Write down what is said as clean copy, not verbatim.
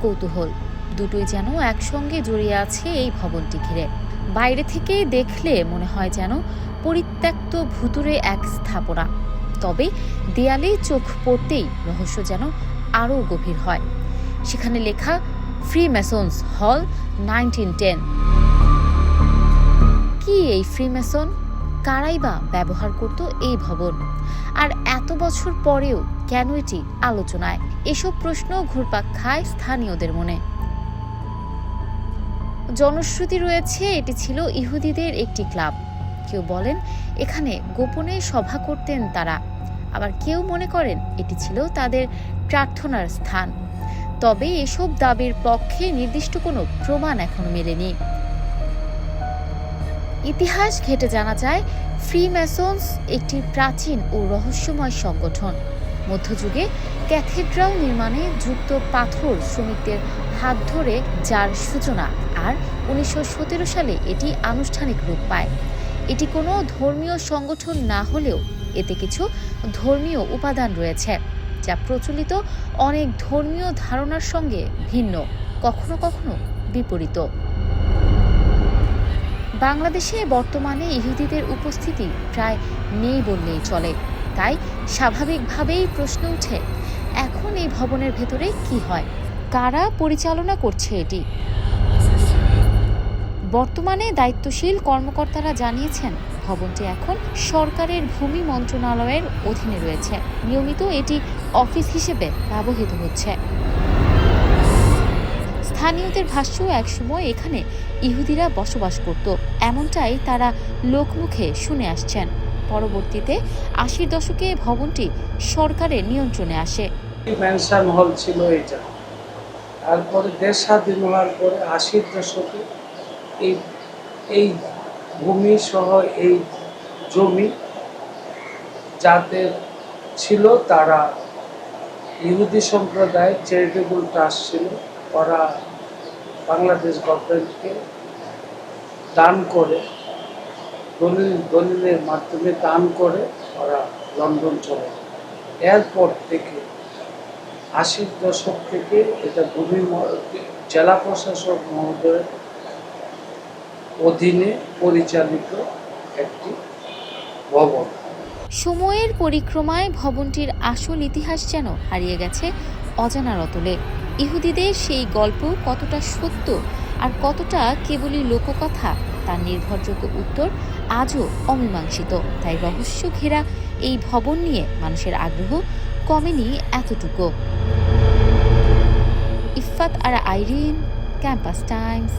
কৌতূহল, দুটোই যেন একসঙ্গে জড়িয়ে আছে এই ভবনটি ঘিরে। বাইরে থেকে দেখলে মনে হয় যেন পরিত্যক্ত ভুতুড়ে এক স্থাপনা, তবে দেয়ালে চোখ পড়তেই রহস্য যেন আরও গভীর হয়। সেখানে লেখা ফ্রিমেসন্স হল 1910। কি এই ফ্রিমেসন? কারাই বা ব্যবহার করত এই ভবন? আর এত বছর পরেও কেন এটি আলোচনায়? এসব প্রশ্ন ঘুরপাক খায় স্থানীয়দের মনে। জনশ্রুতি রয়েছে এটি ছিল ইহুদিদের একটি ক্লাব। কেউ বলেন এখানে গোপনে সভা করতেন তারা, আবার কেউ মনে করেন এটি ছিল তাদের প্রার্থনার স্থান। তবে এসব দাবির পক্ষে নির্দিষ্ট কোনো প্রমাণ এখনো মেলেনি। ইতিহাস ঘেঁটে জানা যায় ফ্রিমেসন্স একটি প্রাচীন ও রহস্যময় সংগঠন। মধ্যযুগে ক্যাথেড্রাল নির্মাণে যুক্ত পাথর শ্রমিকদের হাত ধরে যার সূচনা, আর 1917 সালে এটি আনুষ্ঠানিক রূপ পায়। এটি কোনো ধর্মীয় সংগঠন না হলেও এতে কিছু ধর্মীয় উপাদান রয়েছে, যা প্রচলিত অনেক ধর্মীয় ধারণার সঙ্গে ভিন্ন, কখনো কখনো বিপরীত। বাংলাদেশে বর্তমানে ইহুদিদের উপস্থিতি প্রায় নেই বললেই চলে। তাই স্বাভাবিকভাবেই প্রশ্ন উঠে, এখন এই ভবনের ভেতরে কি হয়, কারা পরিচালনা করছে এটি? বর্তমানে দায়িত্বশীল কর্মকর্তারা জানিয়েছেন ভবনটি এখন সরকারের ভূমি মন্ত্রণালয়ের অধীনে রয়েছে। নিয়মিত এটি অফিস হিসেবে ব্যবহৃত হচ্ছে। স্থানীয়দের ভাষ্য, একসময় এখানে ইহুদিরা বসবাস করত, এমনটাই তারা লোকমুখে শুনে আসছেন। পরবর্তীতে 80 দশকে ভবনটি সরকারের নিয়ন্ত্রণে আসে। ম্যানশন হল ছিল এটা। তারপরে দেশ স্বাধীন হওয়ার পরে 80 দশকে এই ভূমি সহ এই জমি যাদের ছিল, তারা ইহুদি সম্প্রদায় চ্যারিটেবল ট্রাস্ট ছিল, ওরা বাংলাদেশ গভর্নমেন্টকে দান করে, দলিলের মাধ্যমে দান করে ওরা লন্ডন চলে যায়। এরপর থেকে 80 দশক থেকে এটা ভূমি জেলা প্রশাসক মহোদয়ের অধীনে পরিচালিত একটি ভবন। সময়ের পরিক্রমায় ভবনটির আসল ইতিহাস যেন হারিয়ে গেছে অজানার অতলে। ইহুদিদের সেই গল্প কতটা সত্য আর কতটা কেবলই লোককথা, তার নির্ভরযোগ্য উত্তর আজও অমীমাংসিত। তাই রহস্য ঘেরা এই ভবন নিয়ে মানুষের আগ্রহ কমেনি এতটুকু। ইফফাত আরা আইরিন, ক্যাম্পাস টাইমস।